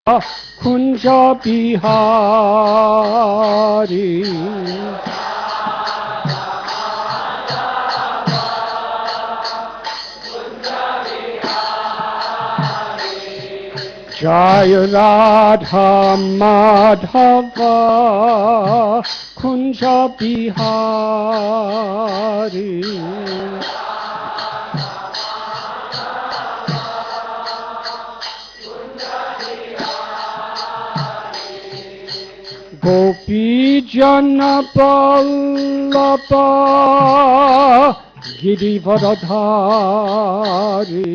Kunja Bihari Jaya Radha Madhava Kunja Bihari Gopi Jana Vallabha Girivardhari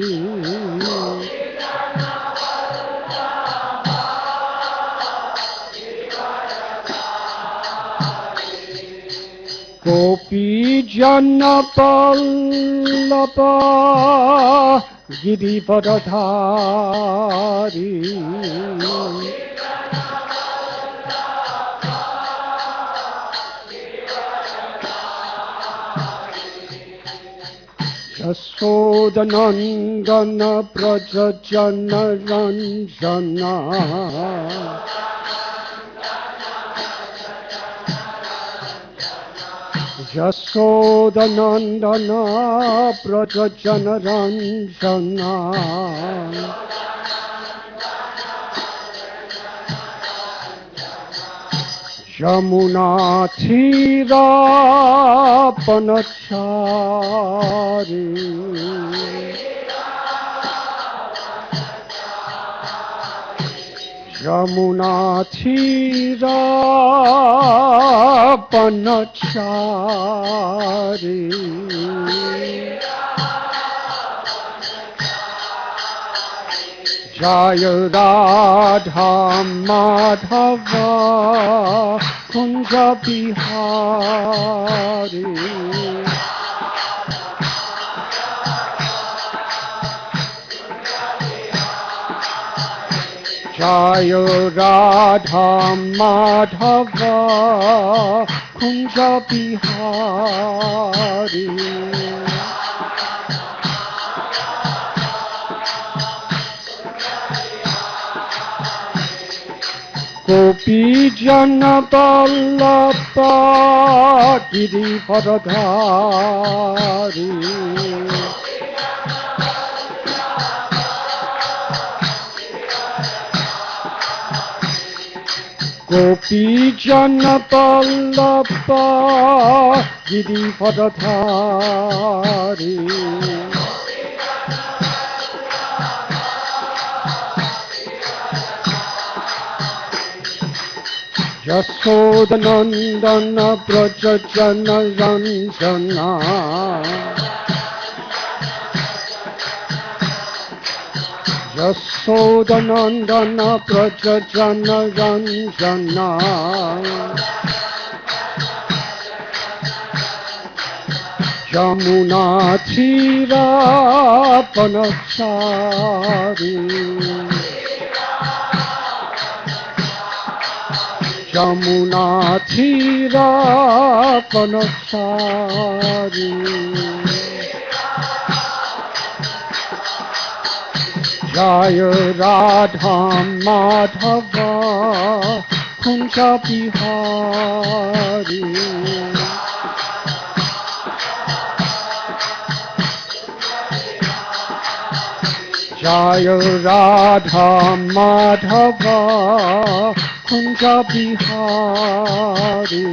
Gopi Jana Vallabha Girivardhari Yashodanandana Brajajana Ranjana Yashodanandana Brajajana Ranjana Yamuna Thira Panachari Yamuna Thira Panachari Jaya Radha Madhava Kunja Bihari Jaya Radha Madhava Kunja Bihari Gopi Jana Vallabha Girivardhari Gopi Jana Vallabha Girivardhari Yashodanandana Brajajana Ranjana Yashodanandana Brajajana Ranjana Yamuna Thira Panachari Yamuna Thira Panachari Jaya Radha Madhava Kunja Bihari Jaya Radha Madhava Kunja Bihari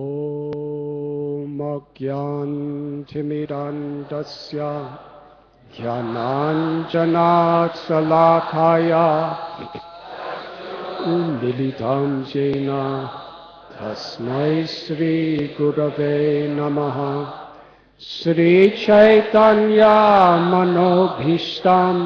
Om Agyantimirandasya Jnananjana Salakaya Militam Jena Tasmai Shri Gurave Namaha Shri Chaitanya Manobhishtam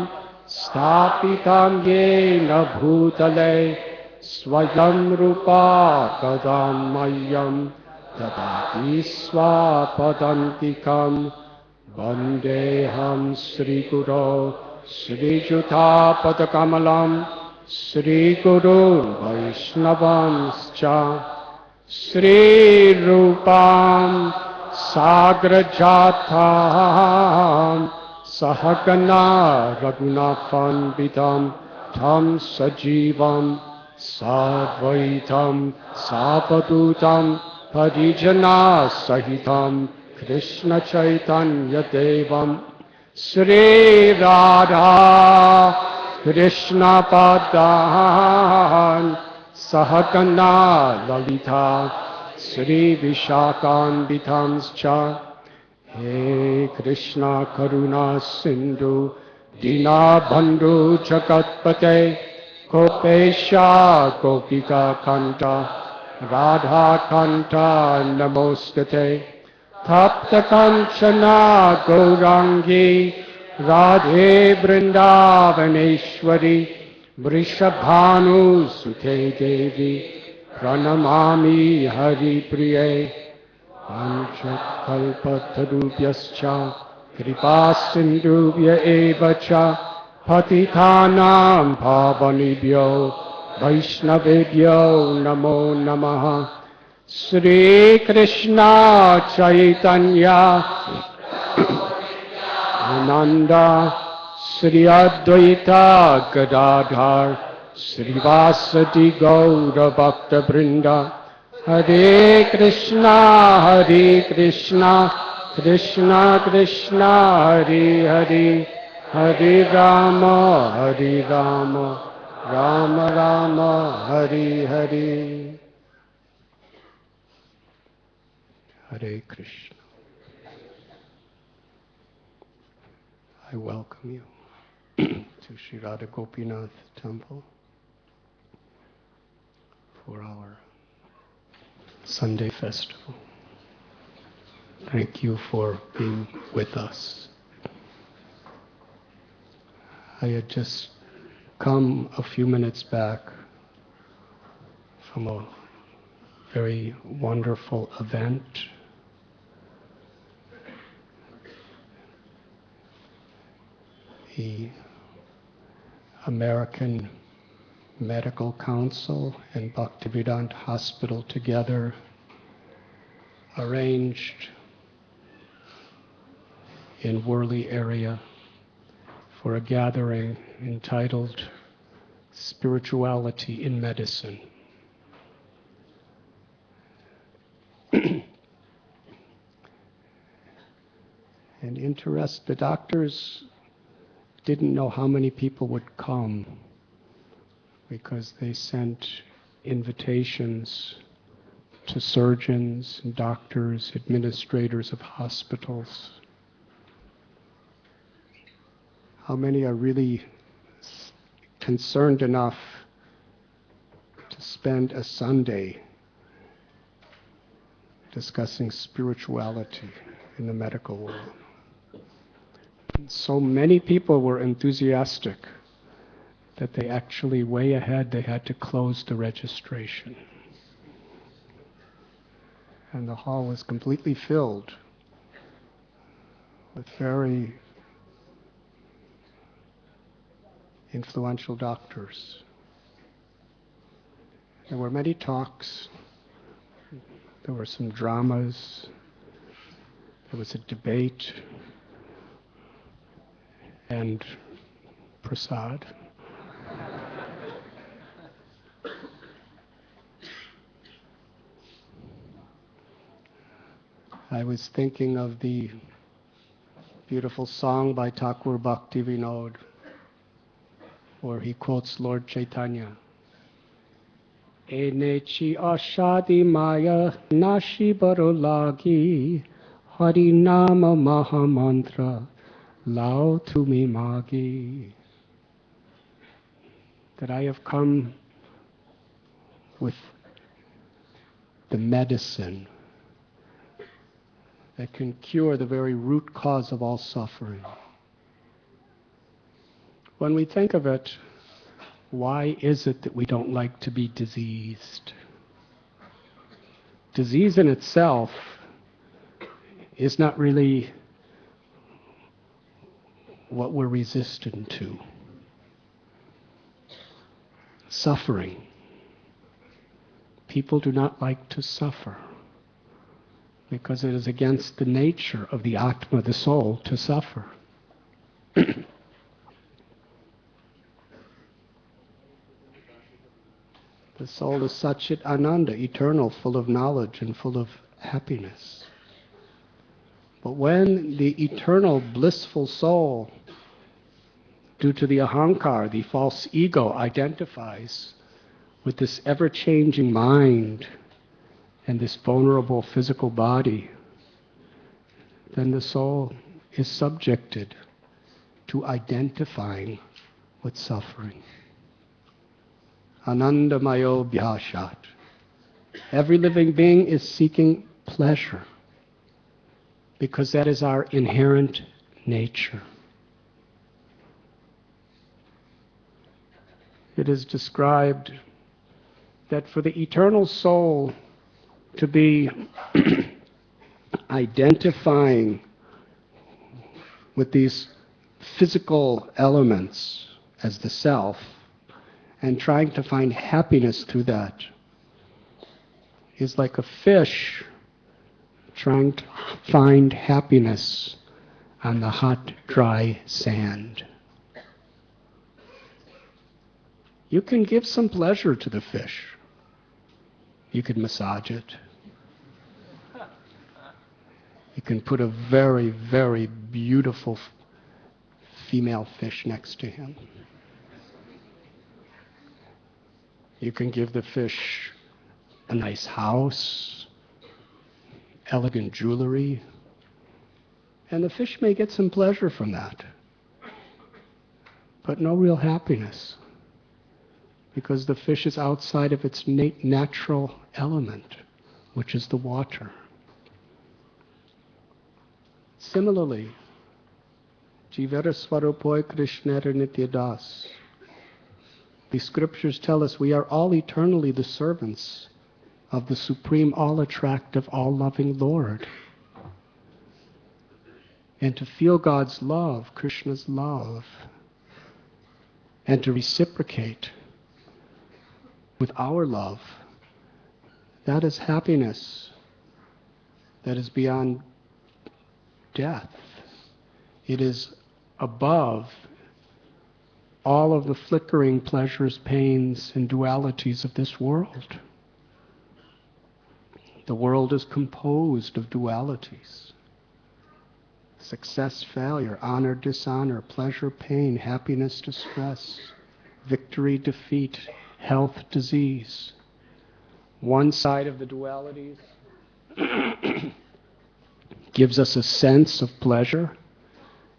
Sthapitam Yena Bhutale Swayam Rupa Kadam Mayam Tadati Swapadantikam Vandeham Sri Guru Sri Juta Padakamalam Sri Guru Vaishnavanscha Sri Rupam Sagrajatam Sahagana Raghunathanvitam Tam Sajivam Sadvaitam Sapadutam Parijana Sahitam Krishna Chaitanya Devam Sri Radha Krishna Padan Sahagana Lalita Sri Vishakambitanscha He Krishna Karuna Sindhu Dina Bandhu Jagatpate Gopesha Gopika Kanta Radha Kanta Namostate Tapta Kanchana Gaurangi Radhe Vrindavaneshwari Vrishabhanu Sute Devi Pranamami Hari Priye Panchakalpatarubhyascha Kripasindhubhya evacha Patitanam Pavanibhyo Vaishnavebhyo Namo Namaha Sri Krishna Chaitanya Ananda Sri Advaita Gadadhar Srivasati Gaura Bhakta Vrinda Hare Krishna Krishna Krishna Hare Hare Hare Rama Rama Rama Hare Hare Hare Krishna. I welcome you to Sri Radha Gopinath Temple for our Sunday festival. Thank you for being with us. I had just come a few minutes back from a very wonderful event. The American Medical Council and Bhaktivedanta Hospital together arranged in Worli area for a gathering entitled Spirituality in Medicine. And the doctors didn't know how many people would come because they sent invitations to surgeons, and doctors, administrators of hospitals. How many are really concerned enough to spend a Sunday discussing spirituality in the medical world? And so many people were enthusiastic that they actually, way ahead, they had to close the registration. And the hall was completely filled with very influential doctors. There were many talks, there were some dramas, there was a debate, and prasad. I was thinking of the beautiful song by Thakur Bhakti Vinod, where he quotes Lord Chaitanya. Enechi ashadi maya nashi barolagi hari nama maha mantra lao tumi magi. That I have come with the medicine that can cure the very root cause of all suffering. When we think of it, why is it that we don't like to be diseased? Disease in itself is not really what we're resistant to. Suffering. People do not like to suffer because it is against the nature of the Atma, the soul, to suffer. The soul is Satchit Ananda, eternal, full of knowledge and full of happiness. But when the eternal, blissful soul, due to the ahankar, the false ego, identifies with this ever-changing mind and this vulnerable physical body, then the soul is subjected to identifying with suffering. Anandamayo bhyashat. Every living being is seeking pleasure because that is our inherent nature. It is described that for the eternal soul to be identifying with these physical elements as the self and trying to find happiness through that is like a fish trying to find happiness on the hot, dry sand. You can give some pleasure to the fish. You can massage it. You can put a very, very beautiful female fish next to him. You can give the fish a nice house, elegant jewelry, and the fish may get some pleasure from that, but no real happiness, because the fish is outside of its natural element, which is the water. Similarly, Jivara Swarupoi Krishnara Nityadas. The scriptures tell us we are all eternally the servants of the supreme, all-attractive, all-loving Lord. And to feel God's love, Krishna's love, and to reciprocate with our love, that is happiness that is beyond death. It is above all of the flickering pleasures, pains, and dualities of this world. The world is composed of dualities. Success, failure, honor, dishonor, pleasure, pain, happiness, distress, victory, defeat, health, disease. One side of the dualities gives us a sense of pleasure,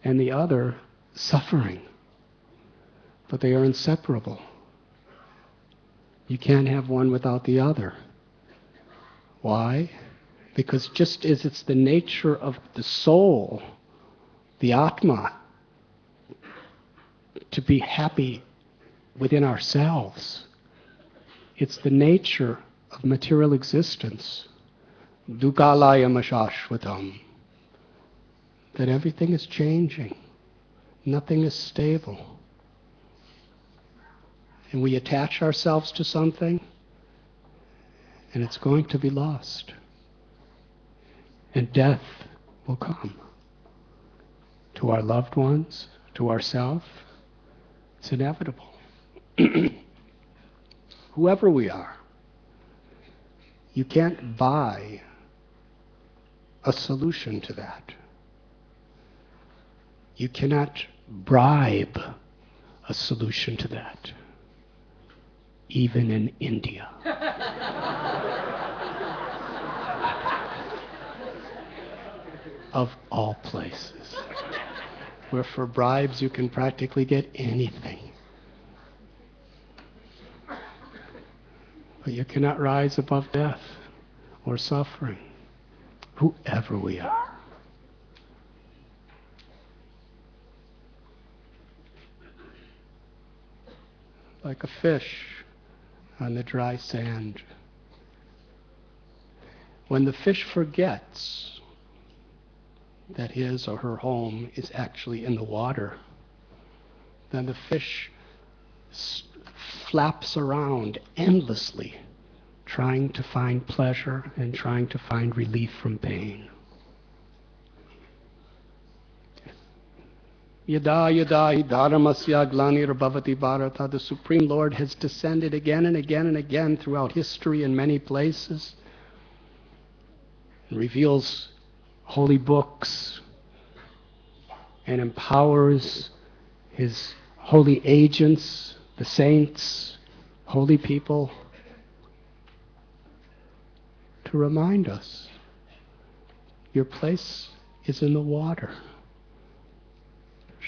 and the other, suffering. But they are inseparable. You can't have one without the other. Why? Because just as it's the nature of the soul, the Atma, to be happy within ourselves, it's the nature of material existence, dukkhalaya mashashvatam, that everything is changing, nothing is stable. And we attach ourselves to something, and it's going to be lost. And death will come. To our loved ones, to ourselves, it's inevitable. Whoever we are, you can't buy a solution to that. You cannot bribe a solution to that. Even in India. Of all places. Where for bribes you can practically get anything. But you cannot rise above death or suffering, whoever we are. Like a fish on the dry sand. When the fish forgets that his or her home is actually in the water, then the fish flaps around endlessly, trying to find pleasure and trying to find relief from pain. Yada yada hi dharmasya glanirabhavati bharata. The Supreme Lord has descended again and again and again throughout history in many places, and reveals holy books and empowers his holy agents, the saints, holy people, to remind us, your place is in the water.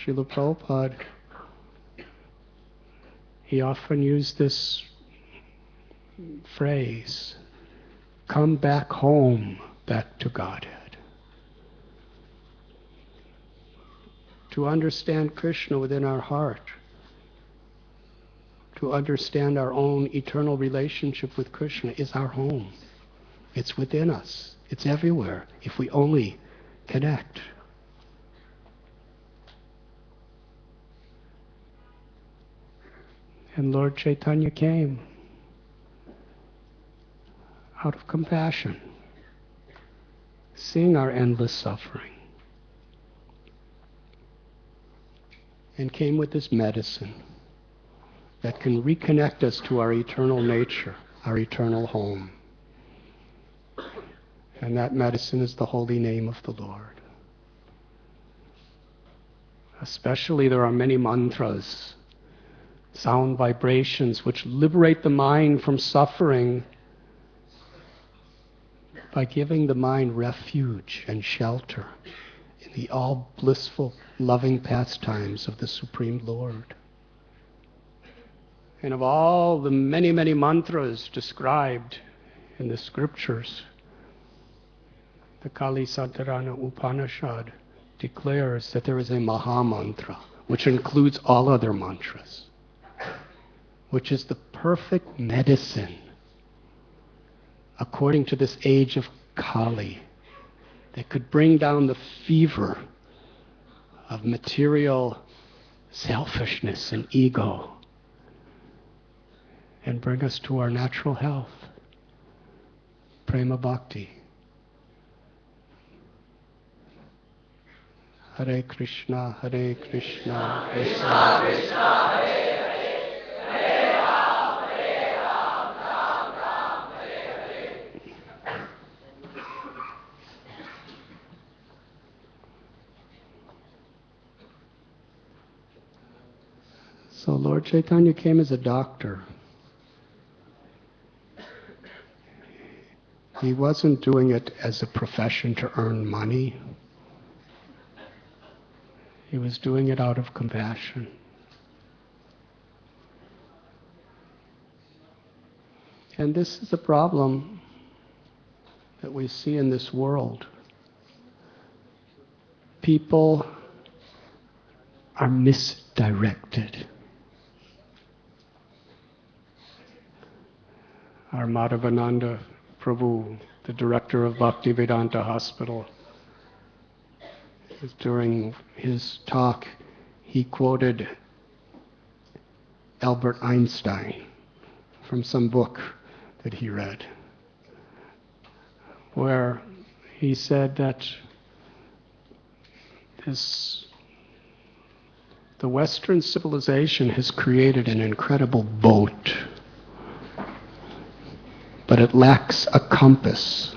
Srila Prabhupada, he often used this phrase, come back home, back to Godhead. To understand Krishna within our heart, to understand our own eternal relationship with Krishna is our home. It's within us. It's everywhere, if we only connect. And Lord Chaitanya came out of compassion, seeing our endless suffering, and came with this medicine that can reconnect us to our eternal nature, our eternal home. And that medicine is the holy name of the Lord. Especially there are many mantras, sound vibrations which liberate the mind from suffering by giving the mind refuge and shelter in the all blissful, loving pastimes of the Supreme Lord. And of all the many, many mantras described in the scriptures, the Kali Satarana Upanishad declares that there is a Maha Mantra, which includes all other mantras, which is the perfect medicine according to this age of Kali, that could bring down the fever of material selfishness and ego and bring us to our natural health, prema bhakti. Hare Krishna, Hare Krishna, Krishna Krishna, Hare Hare, Hare Ram, Ram Ram, Hare Hare. So Lord Chaitanya came as a doctor. He wasn't doing it as a profession to earn money. He was doing it out of compassion. And this is a problem that we see in this world. People are misdirected. Our Madhavananda Prabhu, the director of Bhaktivedanta Hospital, during his talk, he quoted Albert Einstein from some book that he read, where he said that the Western civilization has created an incredible boat, but it lacks a compass.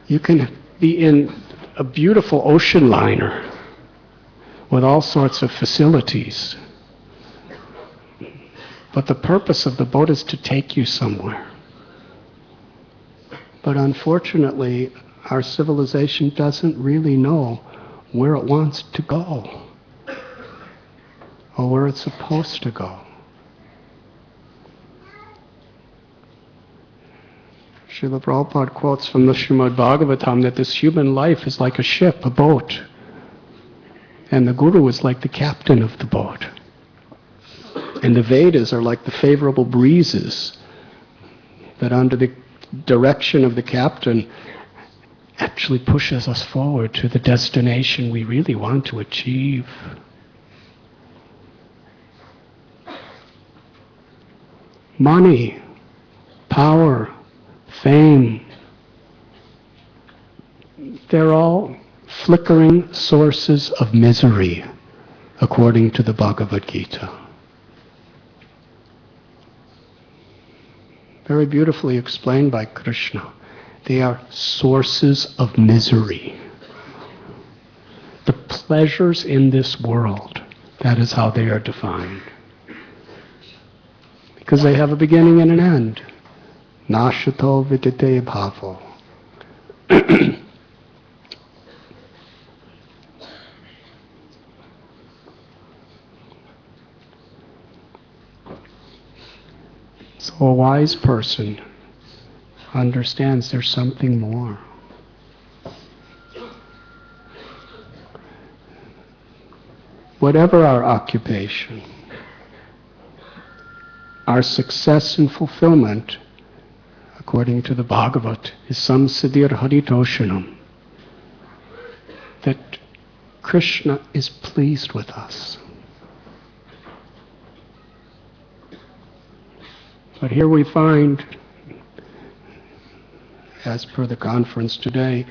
You can be in a beautiful ocean liner with all sorts of facilities, but the purpose of the boat is to take you somewhere. But unfortunately, our civilization doesn't really know where it wants to go or where it's supposed to go. Srila Prabhupada quotes from the Srimad Bhagavatam that this human life is like a ship, a boat, and the Guru is like the captain of the boat. And the Vedas are like the favorable breezes that under the direction of the captain actually pushes us forward to the destination we really want to achieve. Money, power, fame, they're all flickering sources of misery, according to the Bhagavad Gita. Very beautifully explained by Krishna. They are sources of misery. The pleasures in this world, that is how they are defined. Because they have a beginning and an end. Nashato vidite bhavo. So a wise person understands there's something more. Whatever our occupation, our success and fulfillment, according to the Bhagavat, is samsiddhir haritoshanam. That Krishna is pleased with us. But here we find, as per the conference today,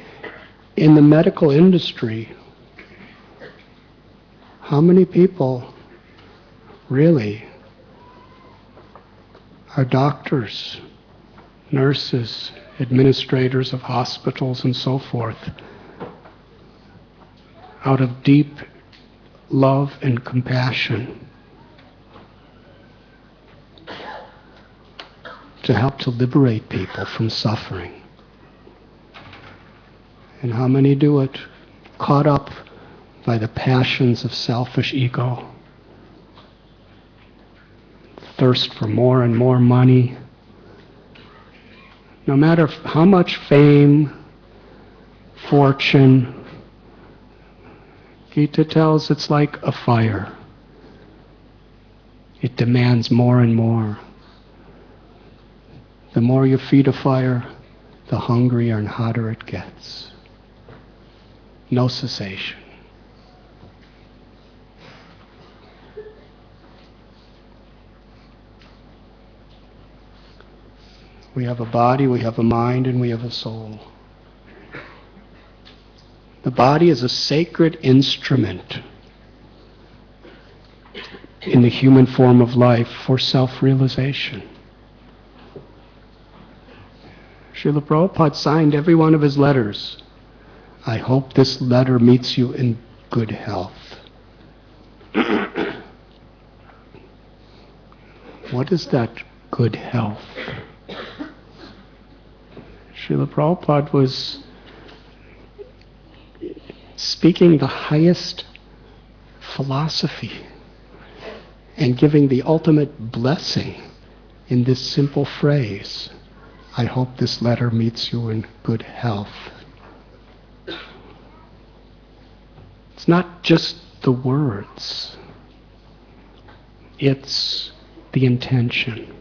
in the medical industry, how many people really are doctors, nurses, administrators of hospitals and so forth, out of deep love and compassion, to help to liberate people from suffering. And how many do it caught up by the passions of selfish ego, thirst for more and more money. No matter how much fame, fortune, Gita tells it's like a fire. It demands more and more. The more you feed a fire, the hungrier and hotter it gets. No cessation. We have a body, we have a mind, and we have a soul. The body is a sacred instrument in the human form of life for self-realization. Srila Prabhupada signed every one of his letters. I hope this letter meets you in good health. What is that good health? Srila Prabhupada was speaking the highest philosophy and giving the ultimate blessing in this simple phrase. I hope this letter meets you in good health. It's not just the words. It's the intention.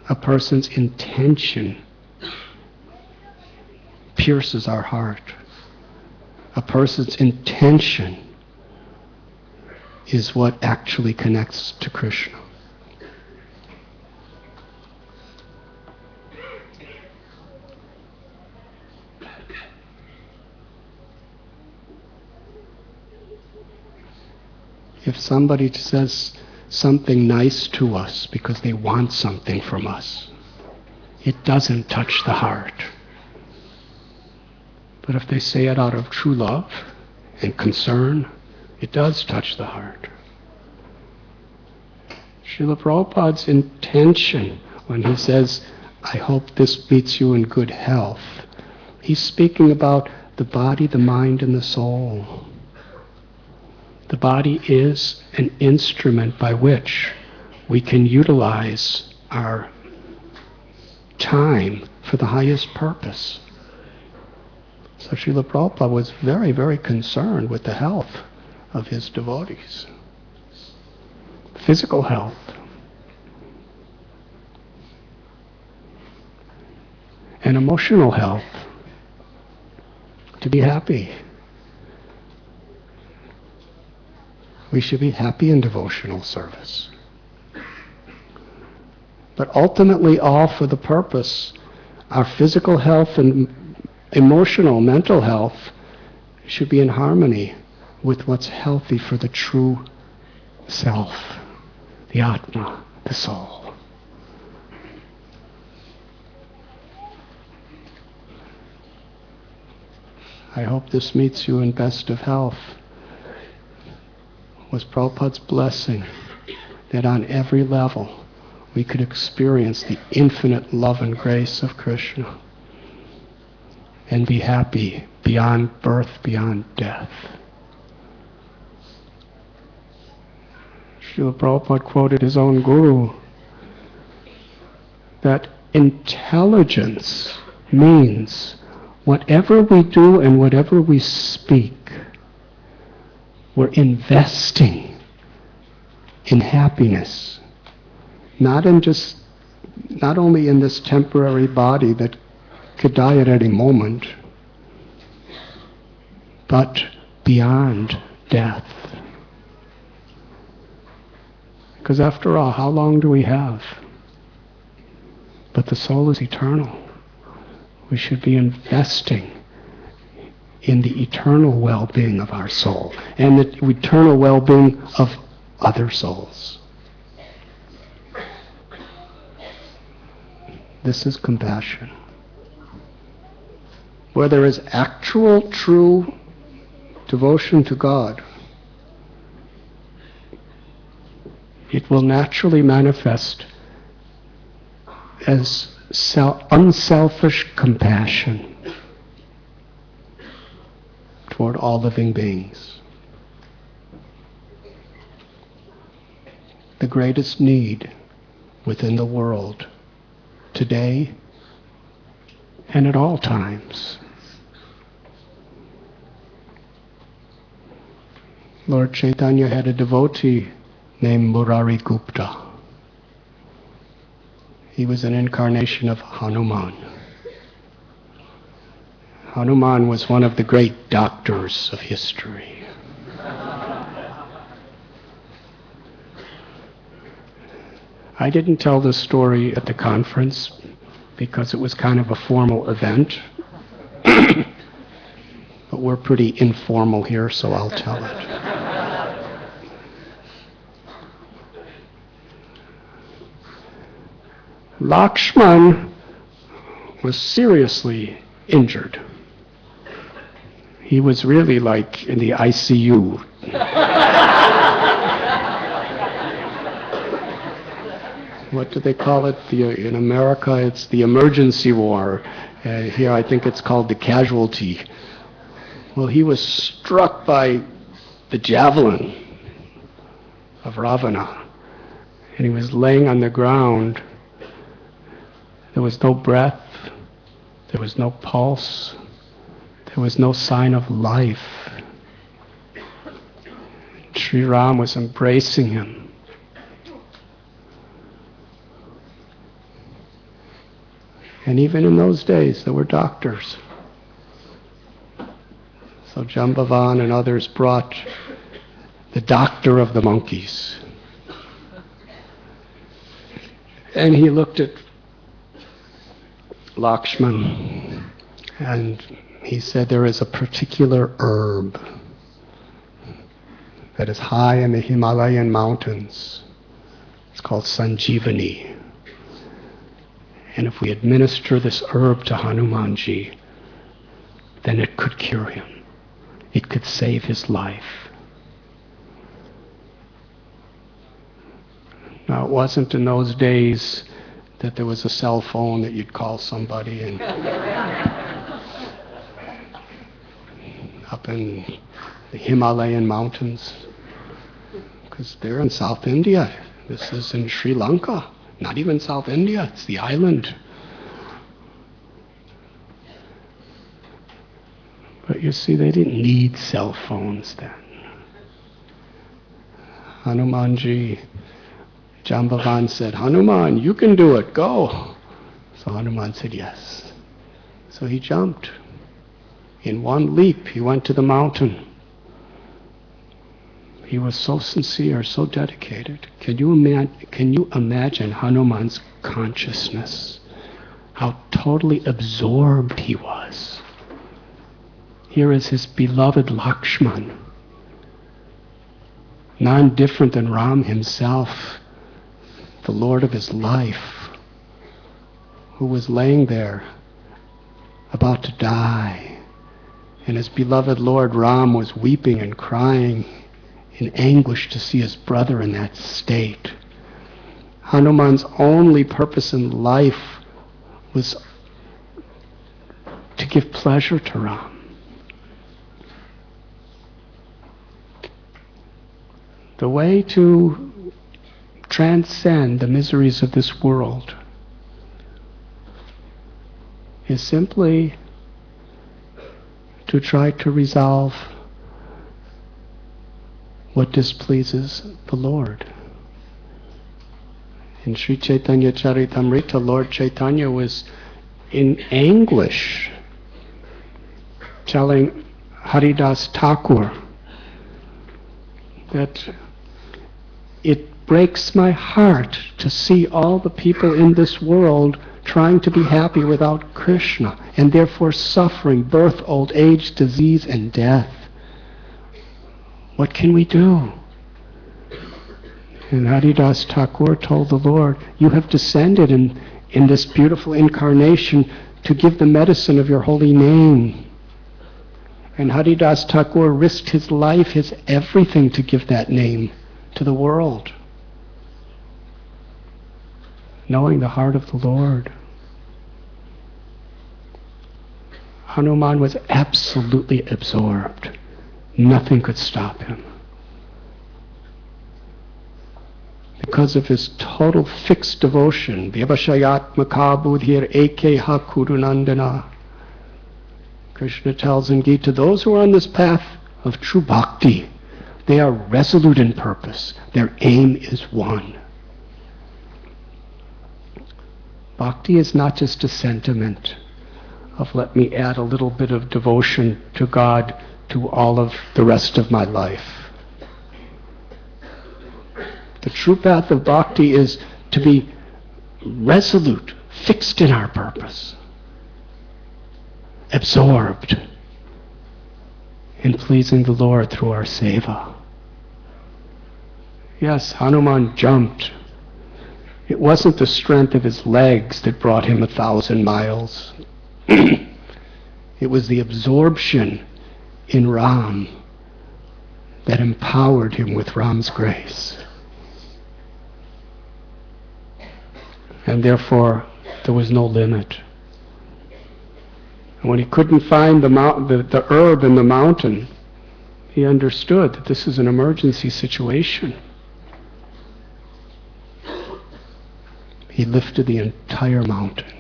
A person's intention pierces our heart. A person's intention is what actually connects to Krishna. If somebody says something nice to us because they want something from us, it doesn't touch the heart. But if they say it out of true love and concern, it does touch the heart. Srila Prabhupada's intention when he says, I hope this meets you in good health, he's speaking about the body, the mind, and the soul. The body is an instrument by which we can utilize our time for the highest purpose. So Srila Prabhupada was very, very concerned with the health of his devotees. Physical health. and emotional health, to be happy. We should be happy in devotional service. But ultimately all for the purpose, our physical health and emotional, mental health should be in harmony with what's healthy for the true self, the Atma, the soul. I hope this meets you in best of health. It was Prabhupada's blessing that on every level we could experience the infinite love and grace of Krishna and be happy beyond birth, beyond death. Srila Prabhupada quoted his own guru that intelligence means whatever we do and whatever we speak, we're investing in happiness, not only in this temporary body that could die at any moment, but beyond death. Because after all, how long do we have? But the soul is eternal. We should be investing in the eternal well-being of our soul and the eternal well-being of other souls. This is compassion. Where there is actual, true devotion to God, it will naturally manifest as unselfish compassion toward all living beings. The greatest need within the world today and at all times. Lord Chaitanya had a devotee named Murari Gupta. He was an incarnation of Hanuman. Hanuman was one of the great doctors of history. I didn't tell this story at the conference because it was kind of a formal event. But we're pretty informal here, so I'll tell it. Lakshman was seriously injured. He was really like in the ICU. What do they call it? In America, it's the emergency war. Here, I think it's called the casualty. Well, he was struck by the javelin of Ravana, and he was laying on the ground. There was no breath, there was no pulse, there was no sign of life. Sri Ram was embracing him. And even in those days, there were doctors. So Jambavan and others brought the doctor of the monkeys. And he looked at Lakshman, and he said, there is a particular herb that is high in the Himalayan mountains. It's called Sanjeevani. And if we administer this herb to Hanumanji, then it could cure him. It could save his life. Now, it wasn't in those days that there was a cell phone that you'd call somebody and up in the Himalayan mountains, because they're in South India. This is in Sri Lanka, not even South India, it's the island. But you see, they didn't need cell phones then. Hanumanji, Jambavan said, Hanuman, you can do it, go. So Hanuman said, yes. So he jumped. In one leap, he went to the mountain. He was so sincere, so dedicated. Can you imagine Hanuman's consciousness? How totally absorbed he was. Here is his beloved Lakshman, none different than Ram himself, the Lord of his life, who was laying there about to die. And his beloved Lord Ram was weeping and crying in anguish to see his brother in that state. Hanuman's only purpose in life was to give pleasure to Ram. The way to transcend the miseries of this world is simply to try to resolve what displeases the Lord. In Sri Chaitanya Charitamrita, Lord Chaitanya was in anguish, telling Haridas Thakur that it breaks my heart to see all the people in this world trying to be happy without Krishna, and therefore suffering birth, old age, disease, and death. What can we do? And Haridas Thakur told the Lord, you have descended in this beautiful incarnation to give the medicine of your holy name. And Haridas Thakur risked his life, his everything, to give that name to the world, knowing the heart of the Lord. Hanuman was absolutely absorbed. Nothing could stop him. Because of his total fixed devotion, Vyavashayatmaka buddhir ekeha kurunandana. Krishna tells in Gita, those who are on this path of true bhakti, they are resolute in purpose. Their aim is one. Bhakti is not just a sentiment of let me add a little bit of devotion to God to all of the rest of my life. The true path of bhakti is to be resolute, fixed in our purpose, absorbed in pleasing the Lord through our seva. Yes, Hanuman jumped. It wasn't the strength of his legs that brought him 1,000 miles. It was the absorption in Ram that empowered him with Ram's grace. And therefore, there was no limit. And when he couldn't find the herb in the mountain, he understood that this is an emergency situation. He lifted the entire mountain.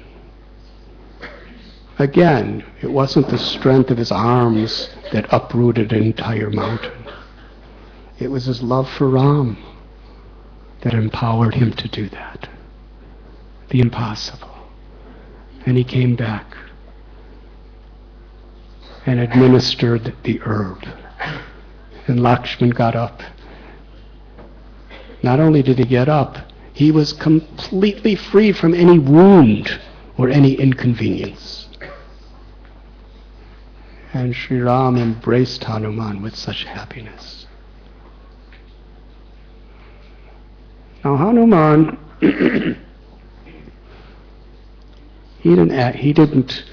Again, it wasn't the strength of his arms that uprooted an entire mountain. It was his love for Ram that empowered him to do that. The impossible. And he came back and administered the herb. And Lakshman got up. Not only did he get up, he was completely free from any wound or any inconvenience. And Sri Ram embraced Hanuman with such happiness. Now Hanuman, he didn't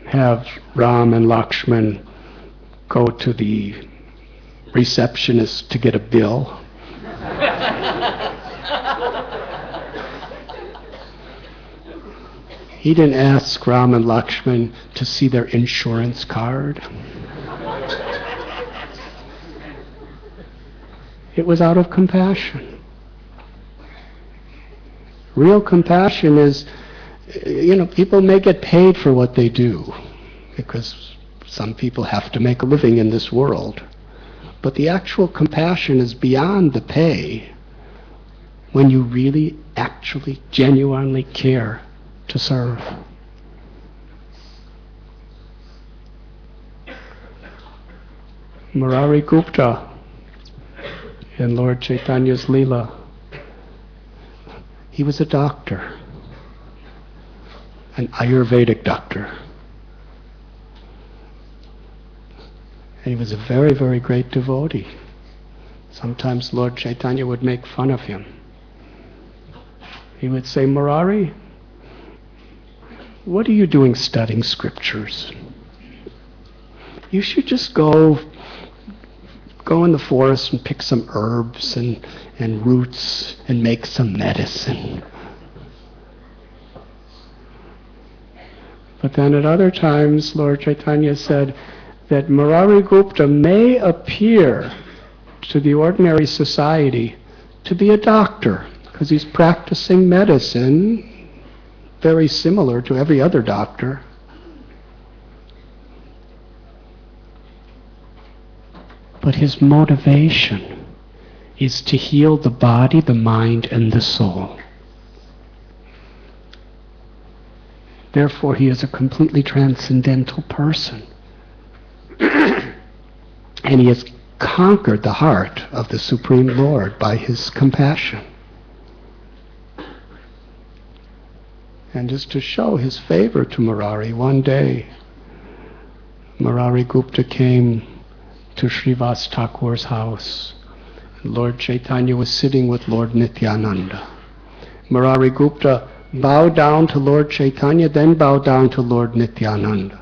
have Ram and Lakshman go to the receptionist to get a bill. He didn't ask Ram and Lakshman to see their insurance card. It was out of compassion. Real compassion is, people may get paid for what they do, because some people have to make a living in this world. But the actual compassion is beyond the pay when you really, actually, genuinely care to serve. Murari Gupta in Lord Chaitanya's Leela. He was a doctor, an Ayurvedic doctor. And he was a very, very great devotee. Sometimes Lord Chaitanya would make fun of him. He would say, Murari, what are you doing studying scriptures? You should just go in the forest and pick some herbs and roots and make some medicine. But then at other times, Lord Chaitanya said that Murari Gupta may appear to the ordinary society to be a doctor, because he's practicing medicine very similar to every other doctor. But his motivation is to heal the body, the mind, and the soul. Therefore, he is a completely transcendental person. And he has conquered the heart of the Supreme Lord by his compassion. And just to show his favor to Murari, one day Murari Gupta came to Srivas Thakur's house. Lord Chaitanya was sitting with Lord Nityananda. Murari Gupta bowed down to Lord Chaitanya, then bowed down to Lord Nityananda.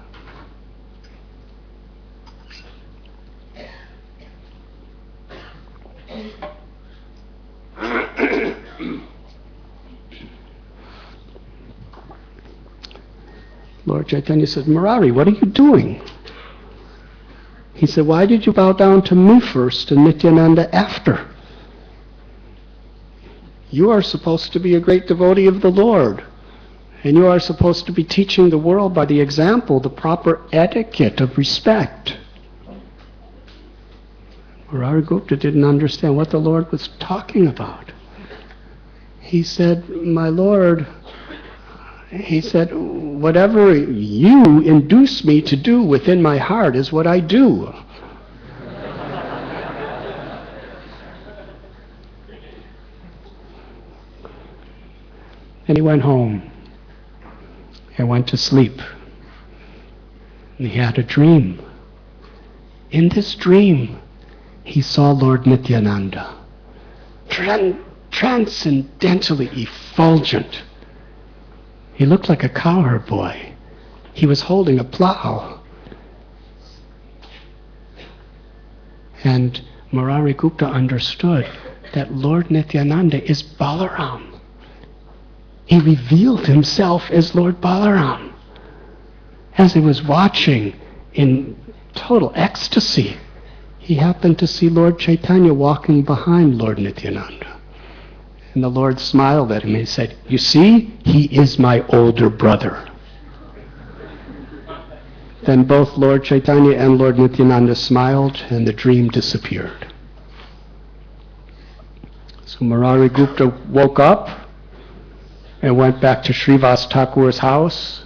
Lord Chaitanya said, Murari, what are you doing? He said, why did you bow down to me first and Nityananda after? You are supposed to be a great devotee of the Lord. And you are supposed to be teaching the world by the example, the proper etiquette of respect. Murari Gupta didn't understand what the Lord was talking about. He said, my Lord, he said, whatever you induce me to do within my heart is what I do. And he went home and went to sleep. And he had a dream. In this dream, he saw Lord Nityananda, transcendentally effulgent. He looked like a cowherd boy. He was holding a plow. And Murari Gupta understood that Lord Nityananda is Balaram. He revealed himself as Lord Balaram. As he was watching in total ecstasy, he happened to see Lord Chaitanya walking behind Lord Nityananda. And the Lord smiled at him and said, you see, he is my older brother. Then both Lord Chaitanya and Lord Nityananda smiled and the dream disappeared. So Murari Gupta woke up and went back to Srivas Thakur's house.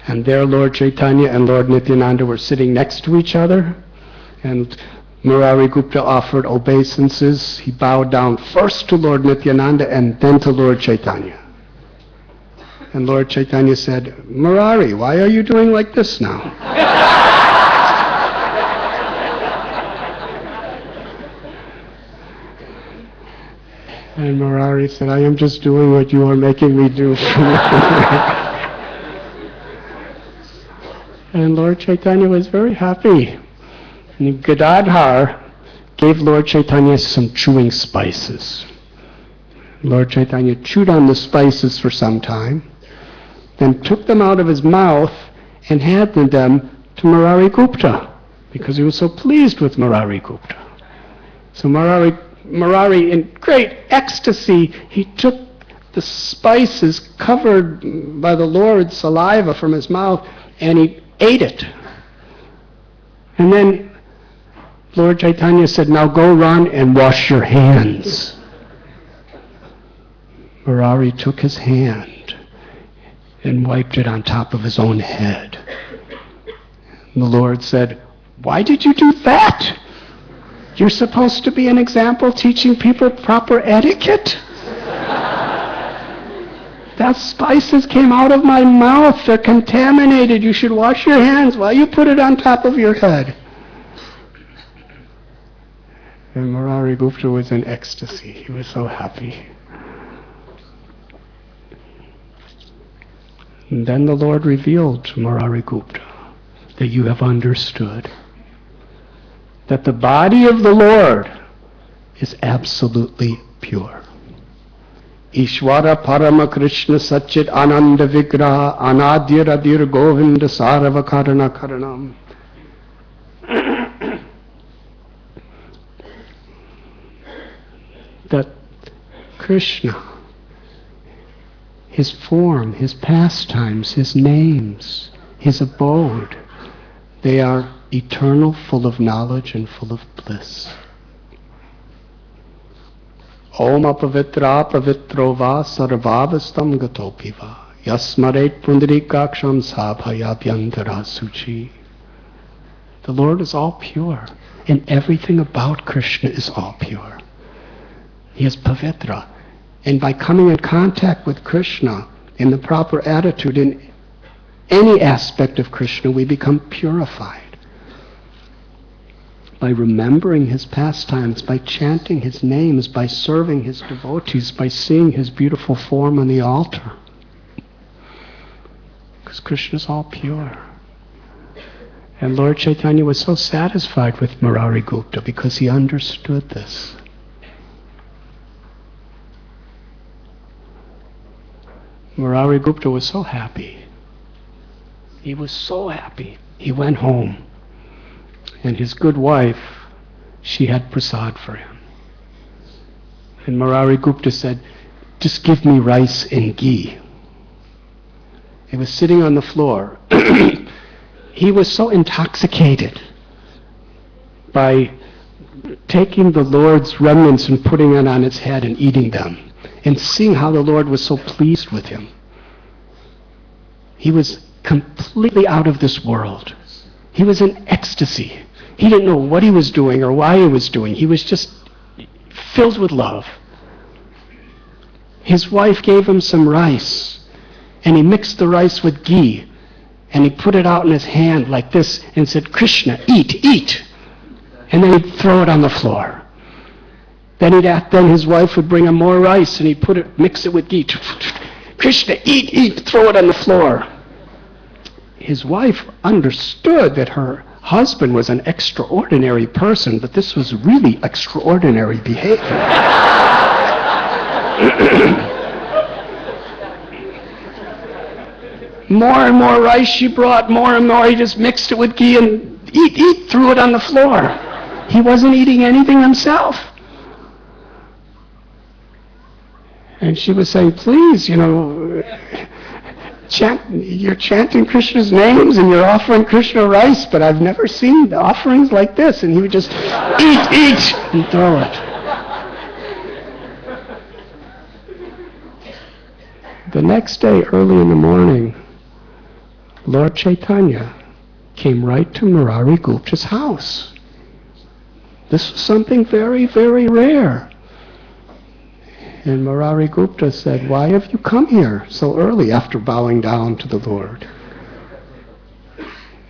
And there Lord Chaitanya and Lord Nityananda were sitting next to each other. And Murari Gupta offered obeisances. He bowed down first to Lord Nityananda and then to Lord Chaitanya. And Lord Chaitanya said, Murari, why are you doing like this now? And Murari said, I am just doing what you are making me do. And Lord Chaitanya was very happy. And Gadadhar gave Lord Chaitanya some chewing spices. Lord Chaitanya chewed on the spices for some time, then took them out of his mouth and handed them to Murari Gupta, because he was so pleased with Murari Gupta. So Murari, in great ecstasy, he took the spices covered by the Lord's saliva from his mouth and he ate it. And then Lord Chaitanya said, now go run and wash your hands. Murari took his hand and wiped it on top of his own head. And the Lord said, why did you do that? You're supposed to be an example teaching people proper etiquette. That spices came out of my mouth. They're contaminated. You should wash your hands while you put it on top of your head. And Murari Gupta was in ecstasy. He was so happy. And then the Lord revealed to Murari Gupta that you have understood that the body of the Lord is absolutely pure. Ishvara Parama Krishna Satchit Ananda Vigraha Anadir Adir Govinda Sarava Karana Karanam. That Krishna, his form, his pastimes, his names, his abode, they are eternal, full of knowledge and full of bliss. Om apavitra pavitro va sarvavastam gatopi va yasmaret pundarikaksham sabhayabhyantara suchi. The Lord is all pure, and everything about Krishna is all pure. He is pavitra. And by coming in contact with Krishna in the proper attitude, in any aspect of Krishna, we become purified. By remembering his pastimes, by chanting his names, by serving his devotees, by seeing his beautiful form on the altar. Because Krishna is all pure. And Lord Chaitanya was so satisfied with Murari Gupta because he understood this. Murari Gupta was so happy. He was so happy. He went home. And his good wife, she had prasad for him. And Murari Gupta said, just give me rice and ghee. He was sitting on the floor. He was so intoxicated by taking the Lord's remnants and putting it on his head and eating them, and seeing how the Lord was so pleased with him. He was completely out of this world. He was in ecstasy. He didn't know what he was doing or why he was doing. He was just filled with love. His wife gave him some rice, and he mixed the rice with ghee, and he put it out in his hand like this and said, Krishna, eat, eat. And then he'd throw it on the floor. Then his wife would bring him more rice, and he'd mix it with ghee. Krishna, eat, eat, throw it on the floor. His wife understood that her husband was an extraordinary person, but this was really extraordinary behavior. More and more rice she brought, more and more. He just mixed it with ghee and eat, threw it on the floor. He wasn't eating anything himself. And she was saying, please, you're chanting Krishna's names and you're offering Krishna rice, but I've never seen offerings like this. And he would just eat, and throw it. The next day, early in the morning, Lord Chaitanya came right to Murari Gupta's house. This was something very, very rare. And Murari Gupta said, why have you come here so early after bowing down to the Lord?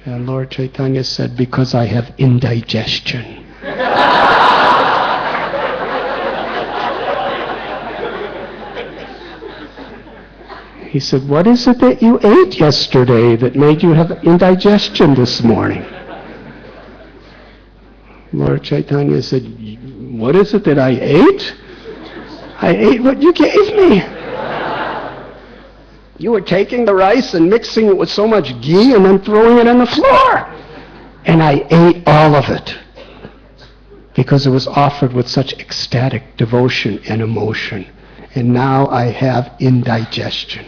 And Lord Chaitanya said, because I have indigestion. He said, what is it that you ate yesterday that made you have indigestion this morning? Lord Chaitanya said, what is it that I ate? I ate what you gave me. You were taking the rice and mixing it with so much ghee and then throwing it on the floor. And I ate all of it because it was offered with such ecstatic devotion and emotion. And now I have indigestion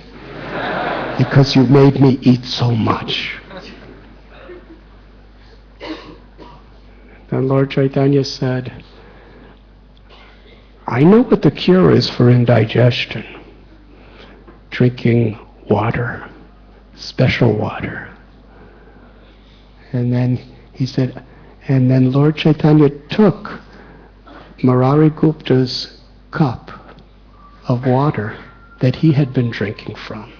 because you made me eat so much. Then Lord Chaitanya said, I know what the cure is for indigestion. Drinking water, special water. And then he said, and then Lord Chaitanya took Murari Gupta's cup of water that he had been drinking from.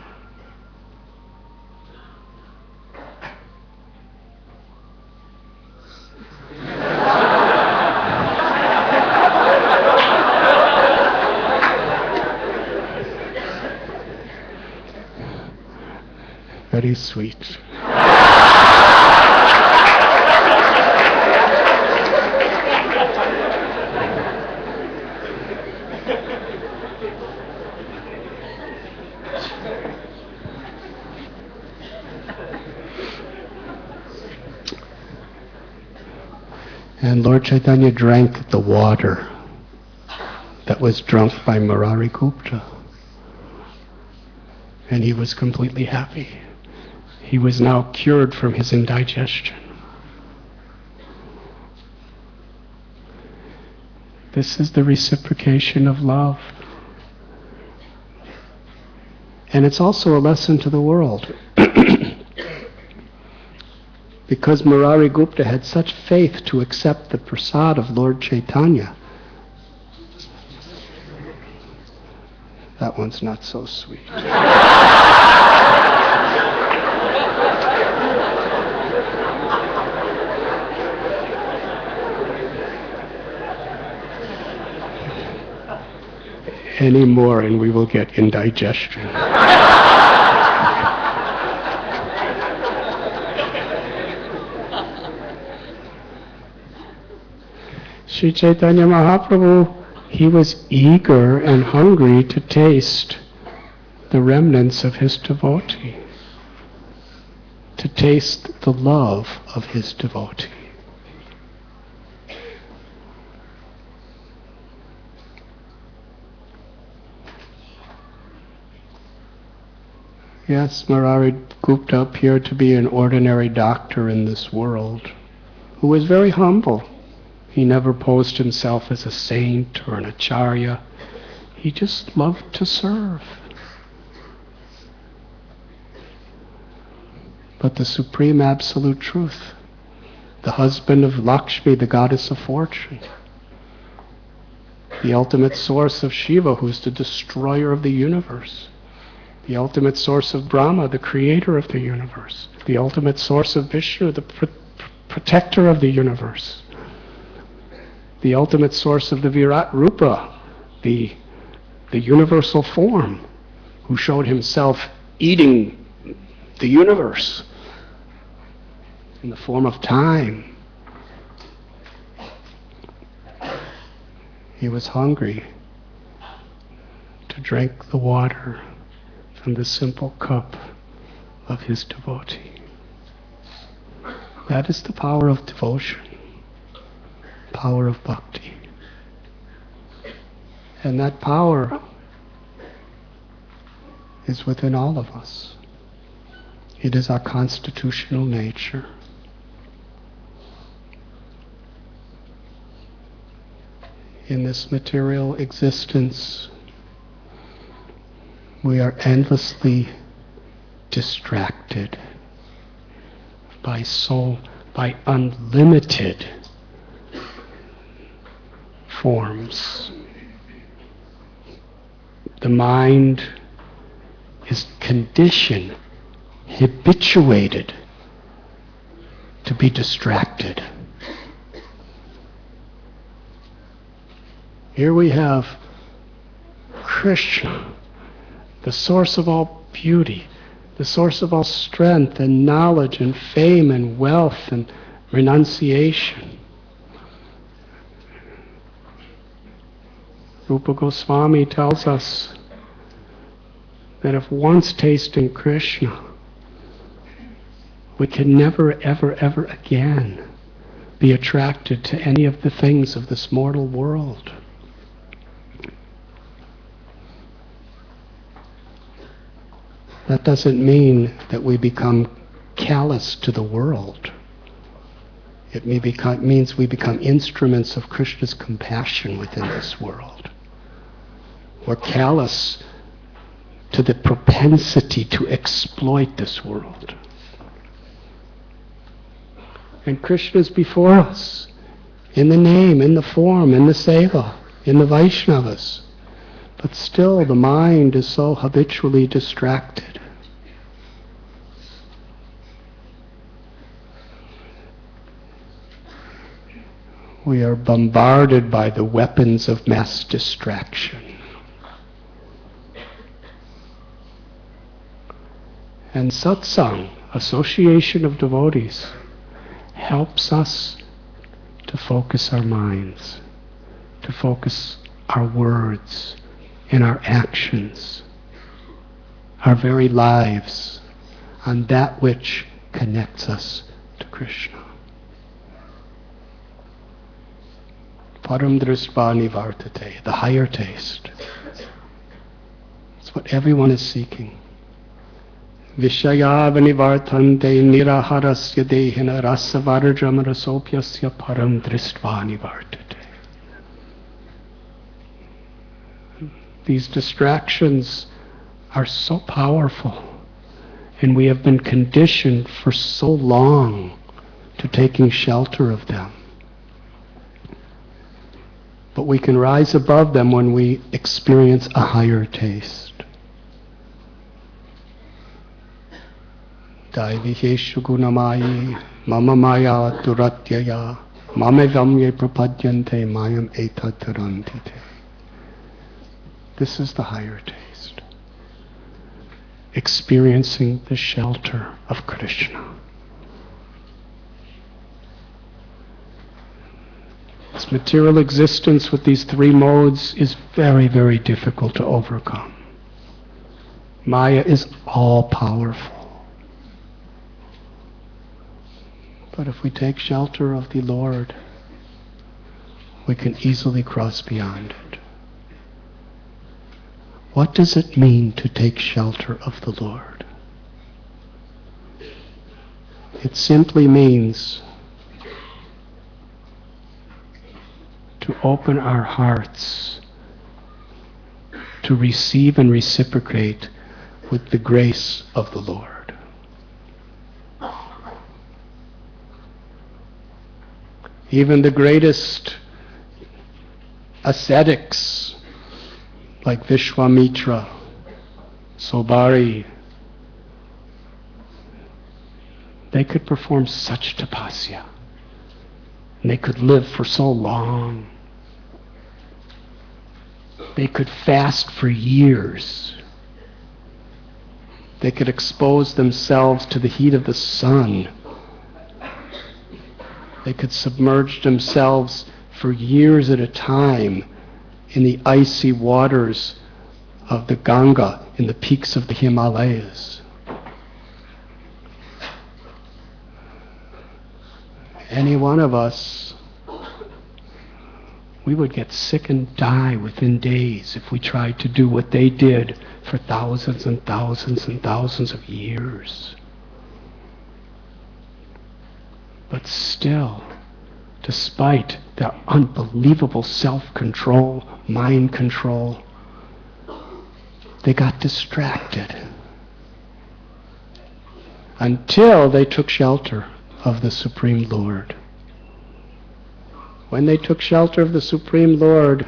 Very sweet. And Lord Chaitanya drank the water that was drunk by Murari Gupta. And he was completely happy. He was now cured from his indigestion. This is the reciprocation of love. And it's also a lesson to the world. Because Murari Gupta had such faith to accept the prasad of Lord Chaitanya. That one's not so sweet. Any more and we will get indigestion. Sri Chaitanya Mahaprabhu, he was eager and hungry to taste the remnants of his devotee, to taste the love of his devotee. Yes, Murari Gupta appeared to be an ordinary doctor in this world, who was very humble. He never posed himself as a saint or an acharya. He just loved to serve. But the supreme absolute truth, the husband of Lakshmi, the goddess of fortune, the ultimate source of Shiva, who's the destroyer of the universe, the ultimate source of Brahma, the creator of the universe, the ultimate source of Vishnu, the protector of the universe, the ultimate source of the Virat Rupa, the universal form, who showed himself eating the universe in the form of time. He was hungry to drink the water from the simple cup of his devotee. That is the power of devotion, power of bhakti. And that power is within all of us. It is our constitutional nature. In this material existence, we are endlessly distracted by unlimited forms. The mind is conditioned, habituated to be distracted. Here we have Krishna, the source of all beauty, the source of all strength and knowledge and fame and wealth and renunciation. Rupa Goswami tells us that if once tasting Krishna, we can never, ever, ever again be attracted to any of the things of this mortal world. That doesn't mean that we become callous to the world. It means we become instruments of Krishna's compassion within this world. We're callous to the propensity to exploit this world. And Krishna is before us. in the name, in the form, in the seva, in the Vaishnavas. But still the mind is so habitually distracted. We are bombarded by the weapons of mass distraction. And satsang, association of devotees, helps us to focus our minds, to focus our words and our actions, our very lives, on that which connects us to Krishna. Param drisva nivartate, the higher taste. It's what everyone is seeking. Vishaya vanivartante niraharasya dehina rasavarajam rasopyasya param drisva nivartate. These distractions are so powerful, and we have been conditioned for so long to taking shelter of them. But we can rise above them when we experience a higher taste. Daiviheshu gunamayi mama maya duratyaya mame vamye prapadyante mayam etatarantite. This is the higher taste. Experiencing the shelter of Krishna. This material existence with these three modes is very, very difficult to overcome. Maya is all-powerful. But if we take shelter of the Lord, we can easily cross beyond it. What does it mean to take shelter of the Lord? It simply means to open our hearts to receive and reciprocate with the grace of the Lord. Even the greatest ascetics like Vishwamitra, Sobari, they could perform such tapasya, and they could live for so long. They could fast for years. They could expose themselves to the heat of the sun. They could submerge themselves for years at a time in the icy waters of the Ganga in the peaks of the Himalayas. Any one of us, we would get sick and die within days if we tried to do what they did for thousands and thousands and thousands of years. But still, despite their unbelievable self-control, mind control, they got distracted until they took shelter of the Supreme Lord. When they took shelter of the Supreme Lord,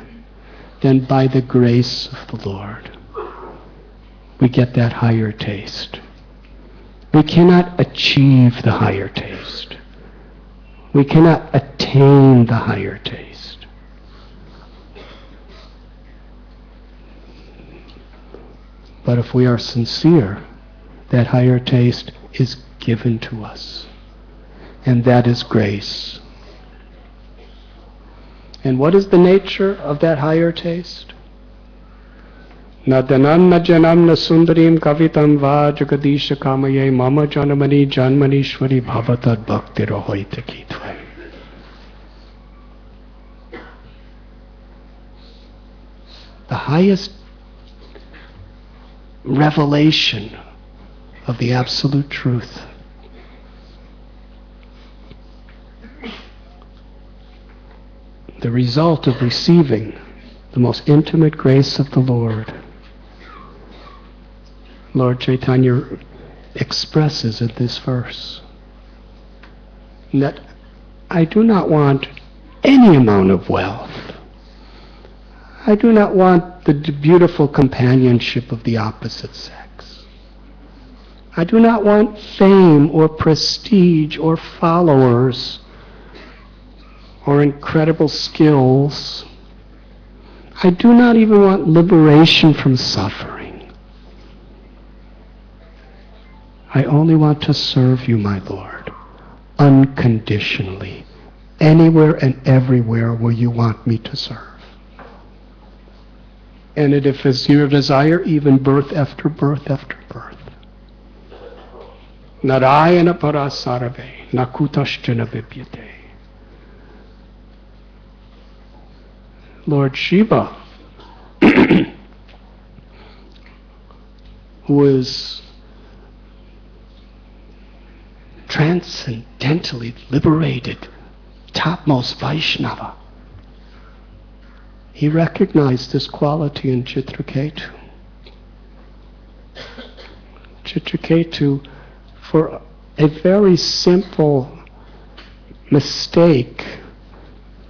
then by the grace of the Lord, we get that higher taste. We cannot achieve the higher taste. We cannot attain the higher taste. But if we are sincere, that higher taste is given to us. And that is grace. And what is the nature of that higher taste? Na danam na janam na sundarim kavitam va jagadisha kamaye mama janamani janmanishwari bhavatad bhakti rohoita kitve. The highest revelation of the absolute truth. The result of receiving the most intimate grace of the Lord. Lord Chaitanya expresses in this verse that I do not want any amount of wealth. I do not want the beautiful companionship of the opposite sex. I do not want fame or prestige or followers or incredible skills. I do not even want liberation from suffering. I only want to serve you, my Lord, unconditionally, anywhere and everywhere where you want me to serve. And if it's your desire, even birth after birth after birth. Narayana parasarave, nakutashchana vipyate. Lord Shiva, who is transcendentally liberated, topmost Vaishnava, he recognized this quality in Chitraketu. Chitraketu, for a very simple mistake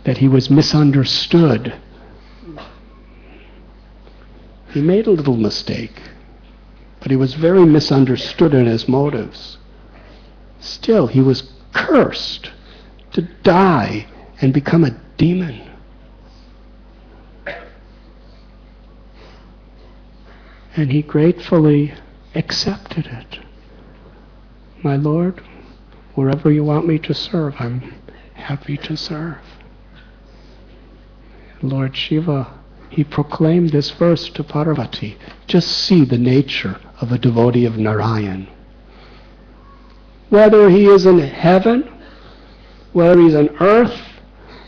that he was misunderstood, he made a little mistake, but he was very misunderstood in his motives. Still, he was cursed to die and become a demon. And he gratefully accepted it. My Lord, wherever you want me to serve, I'm happy to serve. Lord Shiva, he proclaimed this verse to Parvati. Just see the nature of a devotee of Narayan. Whether he is in heaven, whether he's on earth,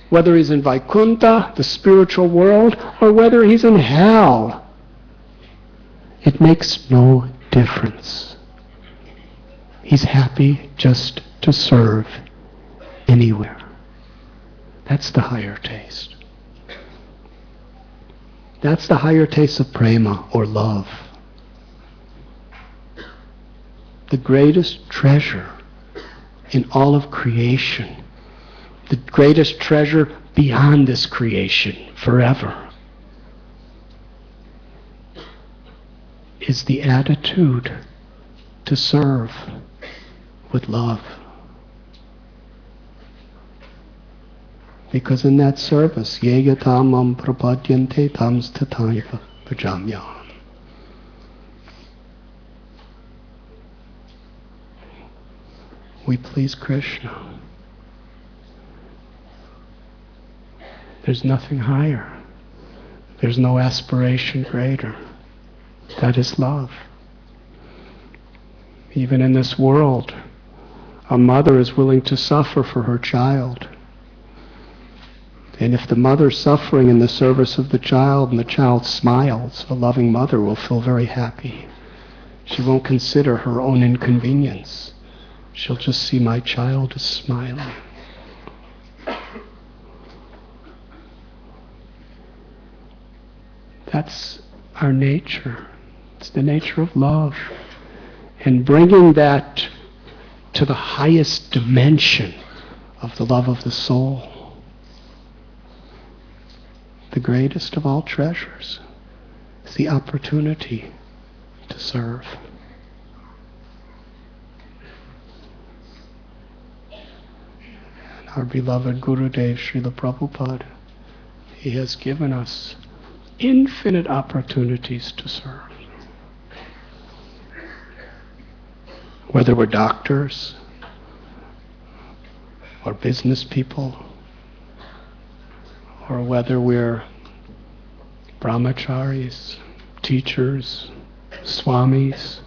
whether he's in Vaikuntha, the spiritual world, or whether he's in hell, it makes no difference. He's happy just to serve anywhere. That's the higher taste. That's the higher taste of prema, or love. The greatest treasure in all of creation, the greatest treasure beyond this creation forever, is the attitude to serve with love. Because in that service, yeyatam mam prapadyante tam sthataiva bhajamyam. We please Krishna. There's nothing higher. There's no aspiration greater. That is love. Even in this world, a mother is willing to suffer for her child. And if the mother's suffering in the service of the child and the child smiles, a loving mother will feel very happy. She won't consider her own inconvenience. She'll just see my child is smiling. That's our nature. It's the nature of love. And bringing that to the highest dimension of the love of the soul, the greatest of all treasures, is the opportunity to serve. And our beloved Gurudev, Srila Prabhupada, he has given us infinite opportunities to serve. Whether we're doctors or business people, or whether we're brahmacharis, teachers, swamis,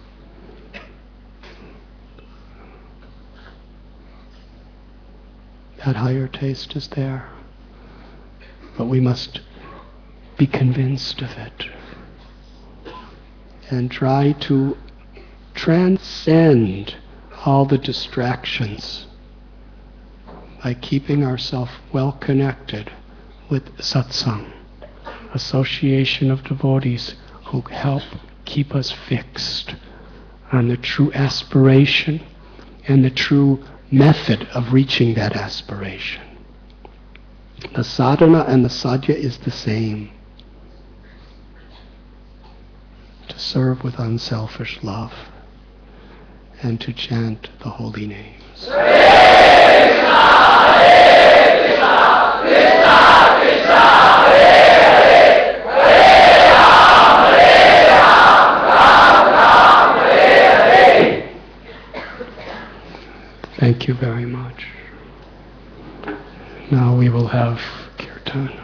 that higher taste is there. But we must be convinced of it and try to transcend all the distractions by keeping ourselves well connected with satsang, association of devotees who help keep us fixed on the true aspiration and the true method of reaching that aspiration. The sadhana and the sadhya is the same. To serve with unselfish love and to chant the holy names. Thank you very much. Now we will have kirtan.